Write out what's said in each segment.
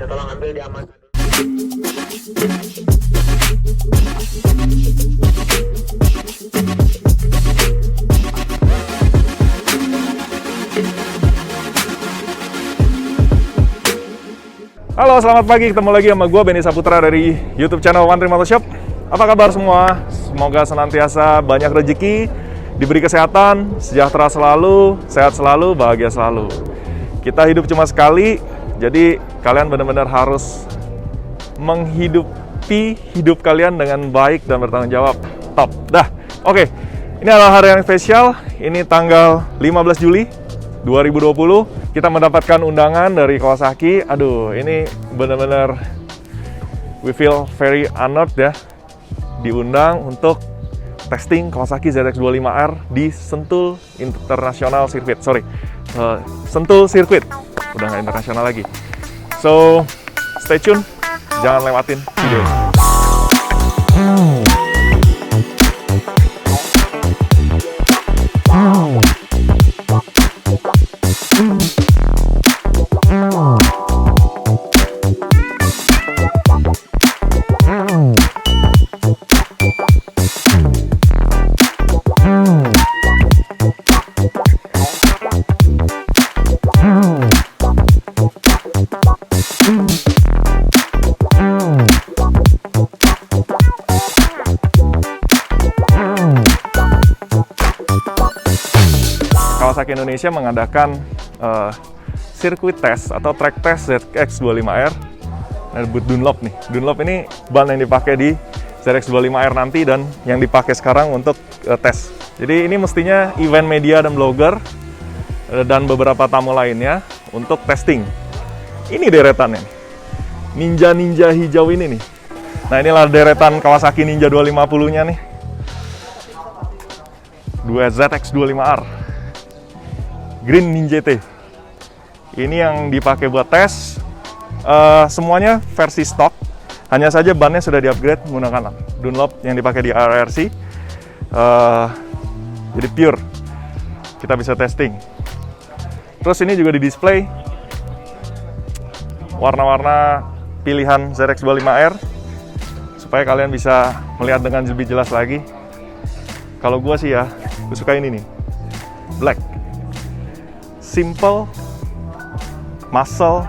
Bisa tolong ambil diamankan dulu. Halo, selamat pagi. Ketemu lagi sama gue, Benny Saputra dari YouTube channel One Tree Motor Shop. Apa kabar semua? Semoga senantiasa banyak rezeki, diberi kesehatan, sejahtera selalu, sehat selalu, bahagia selalu. Kita hidup cuma sekali, jadi kalian benar-benar harus menghidupi hidup kalian dengan baik dan bertanggung jawab. Top. Dah. Oke. Ini adalah hari yang spesial. Ini tanggal 15 Juli 2020, kita mendapatkan undangan dari Kawasaki. Aduh, ini benar-benar we feel very honored ya, diundang untuk testing Kawasaki ZX25R di Sentul International Circuit. Sentul Circuit, udah nggak internasional lagi. So, stay tune, jangan lewatin video ini. Kawasaki Indonesia mengadakan sirkuit test atau track test ZX25R. Nah, Dunlop nih. Dunlop ini ban yang dipakai di ZX25R nanti dan yang dipakai sekarang untuk tes. Jadi ini mestinya event media dan blogger dan beberapa tamu lainnya untuk testing. Ini deretannya nih. Ninja hijau ini nih. Nah, inilah deretan Kawasaki Ninja 250-nya nih. 2 ZX25R. Green Ninja T. Ini yang dipakai buat tes. Semuanya versi stok. Hanya saja bannya sudah di-upgrade menggunakan Dunlop yang dipakai di RRC. Jadi pure. Kita bisa testing. Terus ini juga di-display warna-warna pilihan ZX25R supaya kalian bisa melihat dengan lebih jelas lagi. Kalau gua sih ya, gue suka ini nih. Black. Simple, muscle,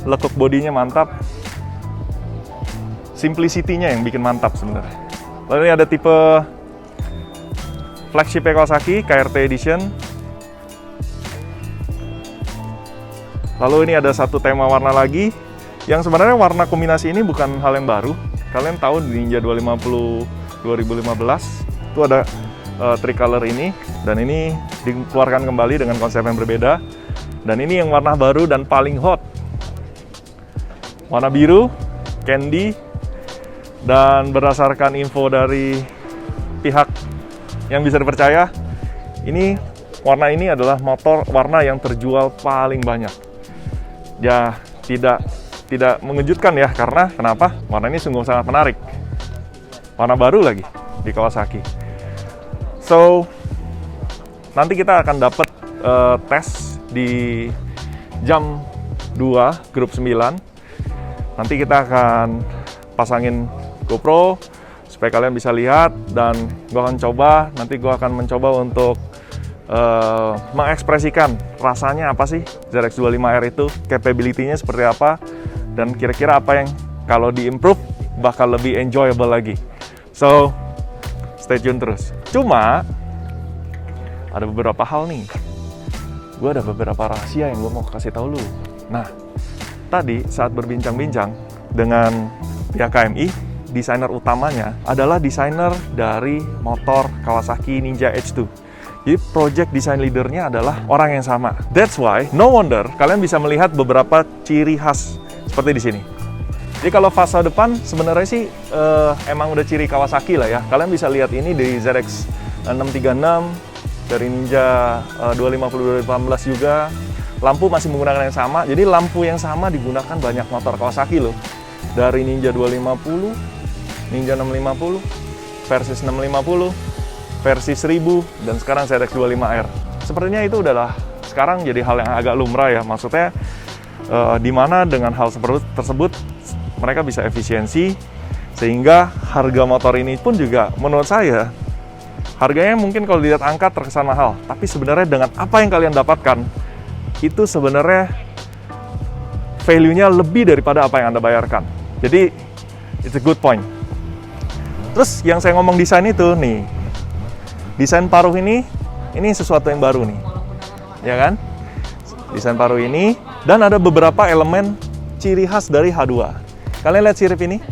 lekuk bodinya mantap, simplicity-nya yang bikin mantap sebenarnya. Lalu ini ada tipe flagship Kawasaki KRT Edition. Lalu ini ada satu tema warna lagi, yang sebenarnya warna kombinasi ini bukan hal yang baru. Kalian tahu di Ninja 250 2015 itu ada tricolor ini, dan ini dikeluarkan kembali dengan konsep yang berbeda. Dan ini yang warna baru dan paling hot, warna biru, candy. Dan berdasarkan info dari pihak yang bisa dipercaya, ini warna ini adalah motor warna yang terjual paling banyak. Ya, tidak mengejutkan ya, karena kenapa? Warna ini sungguh sangat menarik. Warna baru lagi di Kawasaki. So, nanti kita akan dapat tes di jam 2, grup 9. Nanti kita akan pasangin GoPro supaya kalian bisa lihat, dan gue akan coba, nanti gue akan mencoba untuk mengekspresikan rasanya apa sih ZX25R itu, capability-nya seperti apa, dan kira-kira apa yang kalau di-improve bakal lebih enjoyable lagi. So, stay tune terus. Cuma ada beberapa hal nih. Gue ada beberapa rahasia yang gue mau kasih tahu lu. Nah, tadi saat berbincang-bincang dengan pihak KMI, desainer utamanya adalah desainer dari motor Kawasaki Ninja H2. Jadi project design leadernya adalah orang yang sama. That's why, no wonder kalian bisa melihat beberapa ciri khas seperti di sini. Jadi kalau fasa depan sebenarnya sih emang udah ciri Kawasaki lah ya. Kalian bisa lihat ini dari ZX636, dari Ninja 250 2018 juga. Lampu masih menggunakan yang sama. Jadi lampu yang sama digunakan banyak motor Kawasaki loh. Dari Ninja 250, Ninja 650, versi 650, versi 1000, dan sekarang ZX25R. Sepertinya itu adalah sekarang jadi hal yang agak lumrah ya. Maksudnya Di mana dengan hal tersebut mereka bisa efisiensi, sehingga harga motor ini pun juga menurut saya harganya mungkin kalau dilihat angka terkesan mahal, tapi sebenarnya dengan apa yang kalian dapatkan itu sebenarnya value-nya lebih daripada apa yang Anda bayarkan. Jadi it's a good point. Terus yang saya ngomong desain itu nih, desain paruh ini sesuatu yang baru nih, ya kan? Desain paruh ini, dan ada beberapa elemen ciri khas dari H2. Kalian lihat sirip ini?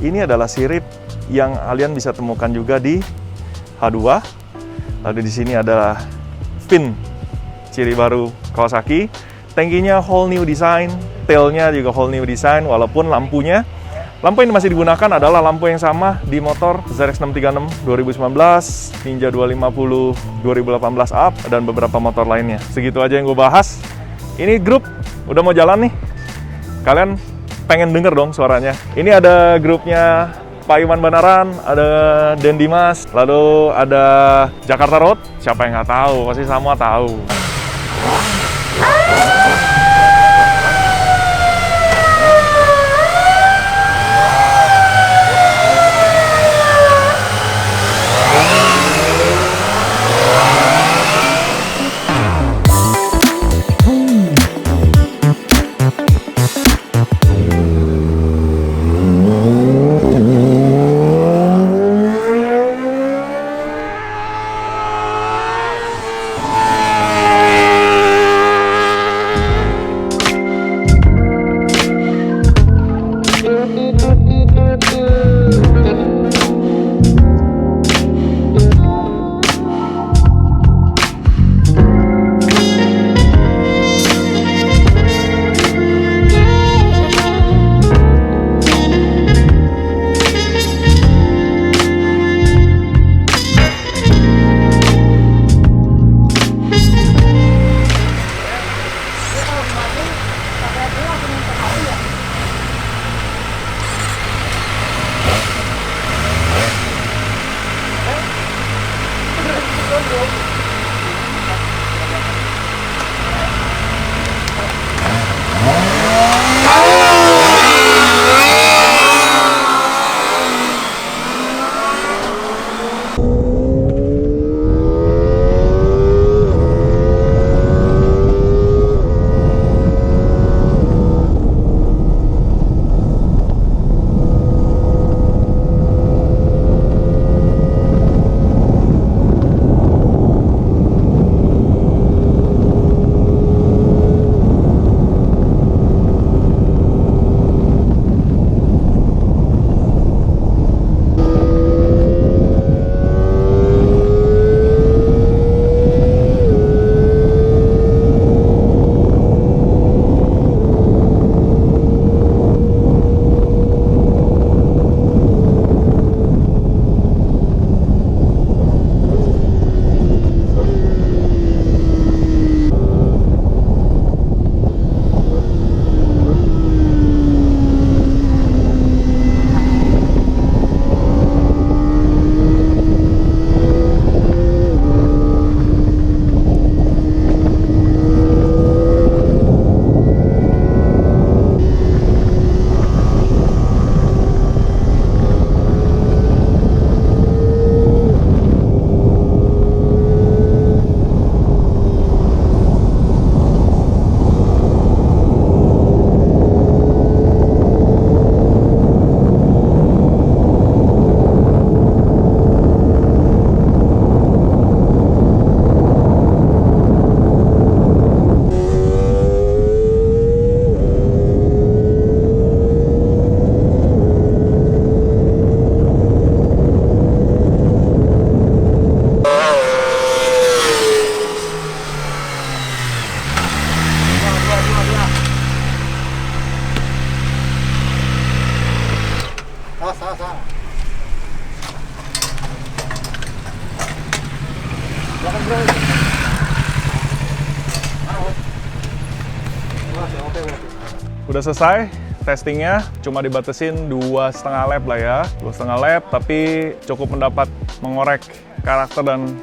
Ini adalah sirip yang kalian bisa temukan juga di H2. Lalu di sini ada fin ciri baru Kawasaki. Tangkinya whole new design, tailnya juga whole new design, walaupun lampu yang masih digunakan adalah lampu yang sama di motor ZX 636 2019, Ninja 250 2018 up, dan beberapa motor lainnya. Segitu aja yang gue bahas. Ini grup udah mau jalan nih. Kalian pengen denger dong suaranya. Ini ada grupnya Pak Iwan Banaran, ada Den Dimas, lalu ada Jakarta Road. Siapa yang nggak tahu? Pasti semua tahu. Udah selesai testingnya, cuma dibatesin 2,5 lap lah ya, 2,5 lap, tapi cukup mendapat mengorek karakter dan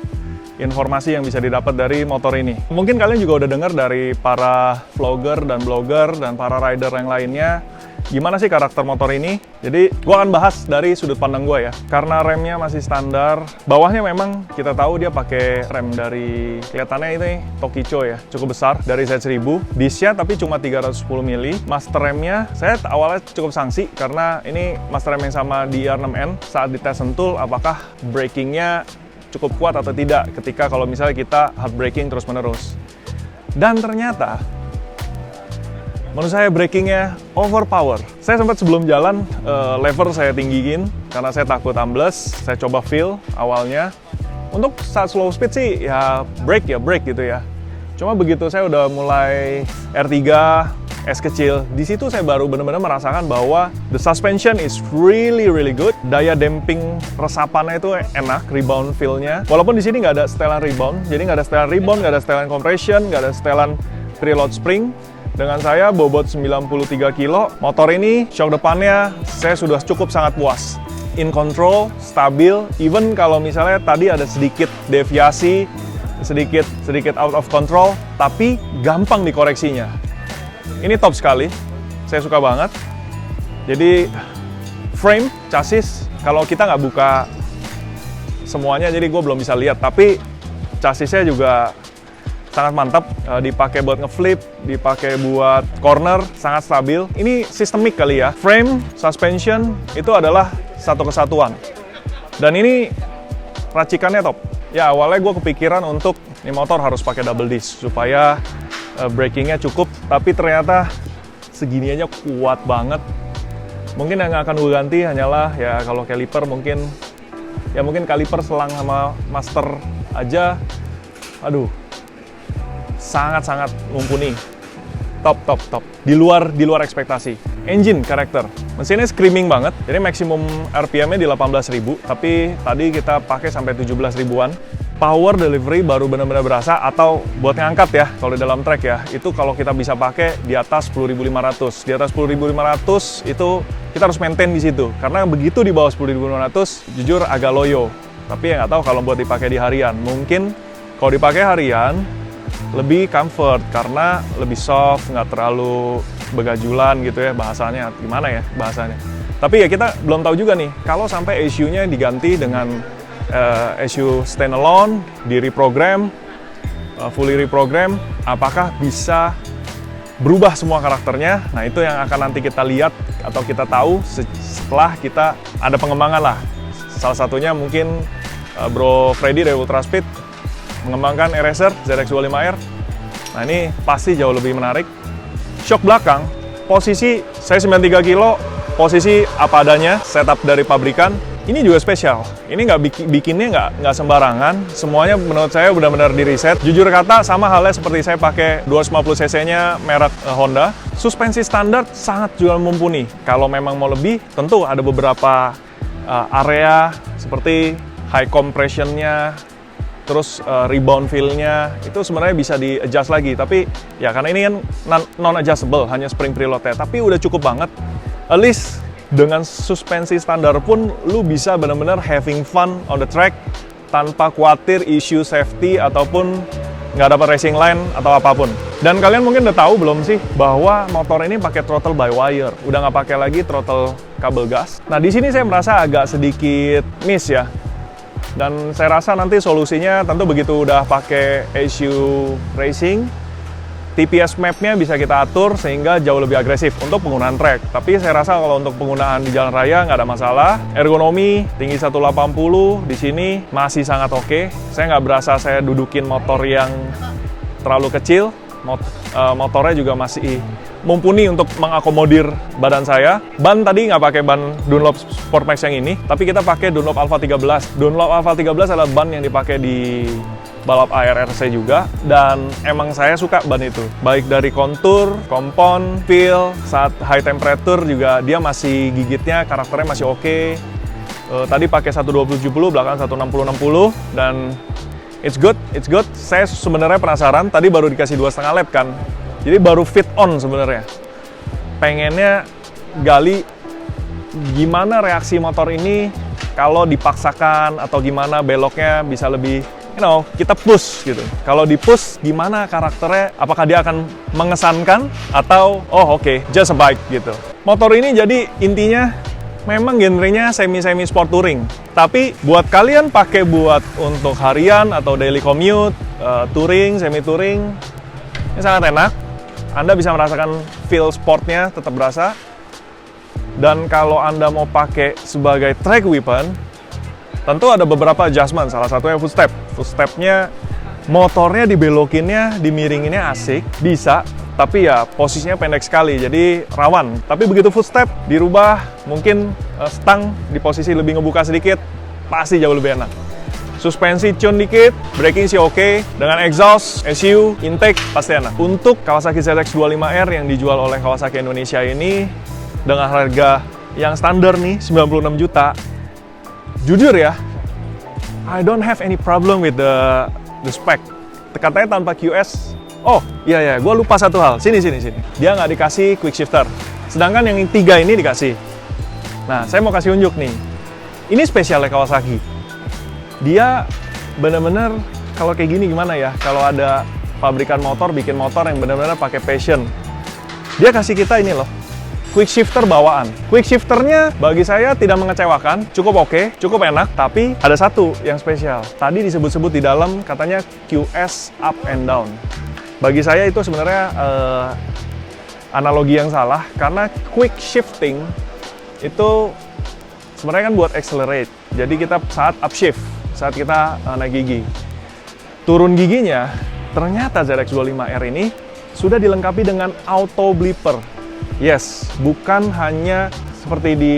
informasi yang bisa didapat dari motor ini. Mungkin kalian juga udah dengar dari para vlogger dan blogger dan para rider yang lainnya, gimana sih karakter motor ini. Jadi gue akan bahas dari sudut pandang gue ya. Karena remnya masih standar, bawahnya memang kita tahu dia pakai rem dari, kelihatannya ini Tokicho ya, cukup besar, dari Z1000. Disknya tapi cuma 310 mili. Master remnya saya awalnya cukup sanksi karena ini master rem yang sama di R6N. Saat dites sentul apakah brakingnya cukup kuat atau tidak ketika kalau misalnya kita hard braking terus menerus. Dan ternyata menurut saya brakingnya overpower. Saya sempat sebelum jalan lever saya tinggiin karena saya takut ambles. Saya coba feel awalnya. Untuk saat slow speed sih ya brake gitu ya. Cuma begitu saya udah mulai R3 S kecil, di situ saya baru benar-benar merasakan bahwa the suspension is really good. Daya damping resapannya itu enak, rebound feel-nya. Walaupun di sini nggak ada setelan rebound, jadi nggak ada setelan rebound, nggak ada setelan compression, nggak ada setelan preload spring. Dengan saya bobot 93 kilo, motor ini shock depannya saya sudah cukup sangat puas. In control, stabil, even kalau misalnya tadi ada sedikit deviasi, sedikit out of control, tapi gampang dikoreksinya. Ini top sekali, saya suka banget. Jadi frame, chassis, kalau kita nggak buka semuanya, jadi gue belum bisa lihat. Tapi chassisnya juga sangat mantap, dipakai buat ngeflip, dipakai buat corner, sangat stabil. Ini sistemik kali ya. Frame, suspension, itu adalah satu kesatuan. Dan ini racikannya top. Ya awalnya gue kepikiran untuk ini motor harus pakai double disc supaya brakingnya cukup, tapi ternyata segini aja kuat banget. Mungkin yang akan gue ganti hanyalah ya kalau kaliper mungkin kaliper selang sama master aja. Aduh, sangat mumpuni. Top. Di luar ekspektasi. Engine karakter. Mesinnya screaming banget. Jadi maksimum RPM-nya di 18.000, tapi tadi kita pakai sampai 17 ribuan. Power delivery baru benar-benar berasa, atau buat ngangkat ya, kalau di dalam track ya, itu kalau kita bisa pakai di atas 10.500. Di atas 10.500 itu kita harus maintain di situ. Karena begitu di bawah 10.500, jujur agak loyo. Tapi ya nggak tahu kalau buat dipakai di harian. Mungkin kalau dipakai harian, lebih comfort karena lebih soft, nggak terlalu begajulan gitu ya bahasanya. Gimana ya bahasanya? Tapi ya kita belum tahu juga nih, kalau sampai ECU-nya diganti dengan ECU standalone, di reprogram, fully reprogram, apakah bisa berubah semua karakternya? Nah itu yang akan nanti kita lihat atau kita tahu setelah kita ada pengembangan lah. Salah satunya mungkin Bro Freddy dari Ultraspeed mengembangkan Eraser ZX25R. Nah ini pasti jauh lebih menarik. Shock belakang, posisi saya 93 kilo, posisi apa adanya, setup dari pabrikan. Ini juga spesial. Ini bikinnya nggak sembarangan. Semuanya menurut saya benar-benar di reset. Jujur kata sama halnya seperti saya pakai 250 cc-nya merek Honda. Suspensi standar sangat juga mumpuni. Kalau memang mau lebih, tentu ada beberapa area seperti high compression-nya, terus rebound feel-nya, itu sebenarnya bisa di-adjust lagi. Tapi ya karena ini kan non-adjustable, hanya spring preload-nya. Tapi udah cukup banget. At least dengan suspensi standar pun lu bisa benar-benar having fun on the track tanpa khawatir isu safety ataupun nggak dapat racing line atau apapun. Dan kalian mungkin udah tahu belum sih bahwa motor ini pakai throttle by wire, udah nggak pakai lagi throttle kabel gas. Nah di sini saya merasa agak sedikit miss ya. Dan saya rasa nanti solusinya tentu begitu udah pakai ECU racing, TPS map-nya bisa kita atur sehingga jauh lebih agresif untuk penggunaan track. Tapi saya rasa kalau untuk penggunaan di jalan raya nggak ada masalah. Ergonomi tinggi 180 di sini masih sangat oke. Saya nggak berasa saya dudukin motor yang terlalu kecil. Motornya juga masih mumpuni untuk mengakomodir badan saya. Ban tadi nggak pakai ban Dunlop Sportmax yang ini, tapi kita pakai Dunlop Alpha 13. Dunlop Alpha 13 adalah ban yang dipakai di balap ARRC juga, dan emang saya suka ban itu. Baik dari kontur, kompon, feel, saat high temperature juga dia masih gigitnya, karakternya masih oke. Tadi pakai 1270, belakang 1660, dan it's good. Saya sebenarnya penasaran, tadi baru dikasih 2,5 lap kan, jadi baru fit on sebenarnya. Pengennya gali gimana reaksi motor ini kalau dipaksakan atau gimana beloknya bisa lebih kita push gitu. Kalau di push, gimana karakternya? Apakah dia akan mengesankan atau oke, just a bike gitu. Motor ini jadi intinya memang genrenya semi sport touring. Tapi buat kalian pakai buat untuk harian atau daily commute, touring, semi touring, ini sangat enak. Anda bisa merasakan feel sportnya tetap berasa. Dan kalau Anda mau pakai sebagai track weapon, tentu ada beberapa adjustment, salah satunya footstep. Footstepnya, motornya dibelokinnya, dimiringinnya asik, bisa, tapi ya posisinya pendek sekali, jadi rawan. Tapi begitu footstep dirubah, mungkin stang di posisi lebih ngebuka sedikit, pasti jauh lebih enak. Suspensi tune dikit, braking sih oke, dengan exhaust, ECU, intake, pasti enak. Untuk Kawasaki ZX25R yang dijual oleh Kawasaki Indonesia ini, dengan harga yang standar nih, 96 juta, jujur ya, I don't have any problem with the spec. Katanya tanpa QS, gue lupa satu hal. Sini. Dia nggak dikasih quick shifter. Sedangkan yang 3 ini dikasih. Nah, saya mau kasih unjuk nih. Ini spesialnya Kawasaki. Dia bener-bener, kalau kayak gini gimana ya? Kalau ada pabrikan motor, bikin motor yang bener-bener pakai passion. Dia kasih kita ini loh, quick shifter bawaan. Quick shifternya bagi saya tidak mengecewakan, cukup oke, cukup enak, tapi ada satu yang spesial. Tadi disebut-sebut di dalam katanya QS up and down. Bagi saya itu sebenarnya analogi yang salah, karena quick shifting itu sebenarnya kan buat accelerate. Jadi kita saat upshift, saat kita naik gigi. Turun giginya, ternyata ZX25R ini sudah dilengkapi dengan auto blipper. Yes, bukan hanya seperti di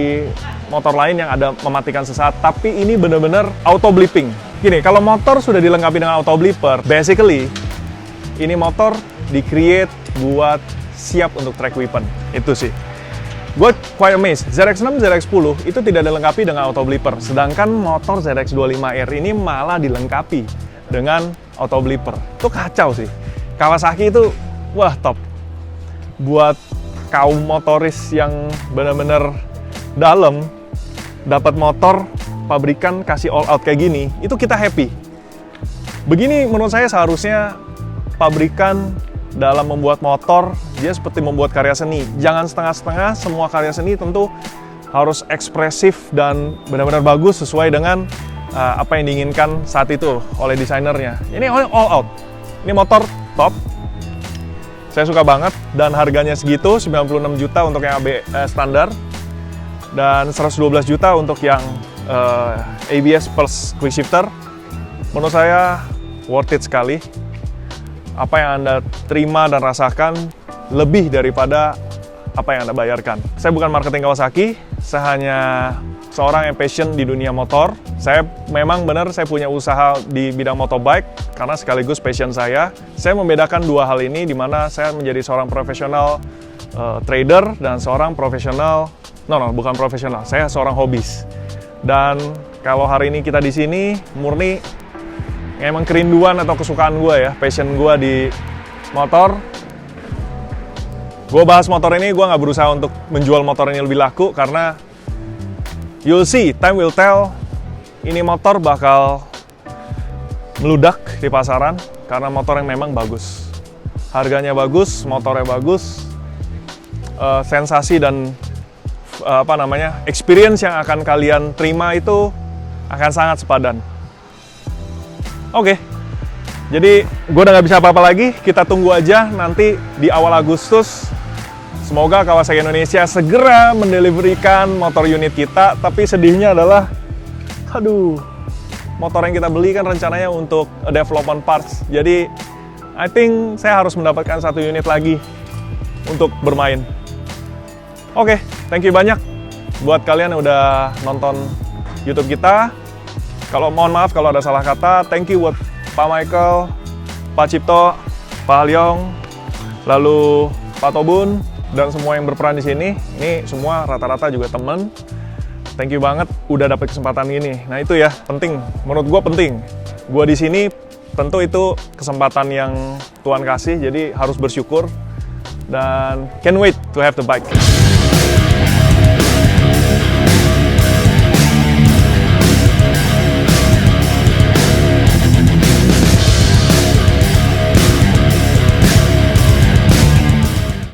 motor lain yang ada mematikan sesaat, tapi ini benar-benar auto blipping. Gini, kalau motor sudah dilengkapi dengan auto blipper, basically ini motor di-create buat siap untuk track weapon. Itu sih. Gue quite amazed, ZX6, ZX10 itu tidak dilengkapi dengan auto blipper, sedangkan motor ZX25R ini malah dilengkapi dengan auto blipper. Itu kacau sih. Kawasaki itu, wah top. Buat kaum motoris yang benar-benar dalam, dapat motor pabrikan kasih all out kayak gini, itu kita happy. Begini menurut saya seharusnya pabrikan dalam membuat motor, dia seperti membuat karya seni. Jangan setengah-setengah, semua karya seni tentu harus ekspresif dan benar-benar bagus sesuai dengan apa yang diinginkan saat itu oleh desainernya. Ini all out. Ini motor top. Saya suka banget, dan harganya segitu, 96 juta untuk yang standar, dan 112 juta untuk yang ABS plus quick shifter. Menurut saya worth it sekali. Apa yang Anda terima dan rasakan lebih daripada apa yang Anda bayarkan. Saya bukan marketing Kawasaki, saya hanya seorang yang passion di dunia motor. Saya memang benar, saya punya usaha di bidang motorbike karena sekaligus passion saya. Saya membedakan dua hal ini, di mana saya menjadi seorang profesional trader dan seorang profesional, bukan profesional, saya seorang hobis. Dan kalau hari ini kita di sini, murni emang kerinduan atau kesukaan gue ya, passion gue di motor. Gue bahas motor ini, gue nggak berusaha untuk menjual motor ini lebih laku, karena you'll see, time will tell, ini motor bakal meludak di pasaran, karena motor yang memang bagus. Harganya bagus, motornya bagus, sensasi dan experience yang akan kalian terima itu akan sangat sepadan. Oke, jadi gue udah nggak bisa apa-apa lagi, kita tunggu aja nanti di awal Agustus. Semoga Kawasaki Indonesia segera mendeliverikan motor unit kita, tapi sedihnya adalah, motor yang kita beli kan rencananya untuk development parts. Jadi, I think saya harus mendapatkan satu unit lagi untuk bermain. Oke, thank you banyak buat kalian yang udah nonton YouTube kita. Kalau mohon maaf kalau ada salah kata, thank you buat Pak Michael, Pak Cipto, Pak Halyong, lalu Pak Tobun, dan semua yang berperan di sini. Ini semua rata-rata juga temen. Thank you banget udah dapet kesempatan ini. Nah itu ya, penting. Menurut gue penting. Gue di sini tentu itu kesempatan yang Tuhan kasih, jadi harus bersyukur. Dan can't wait to have the bike.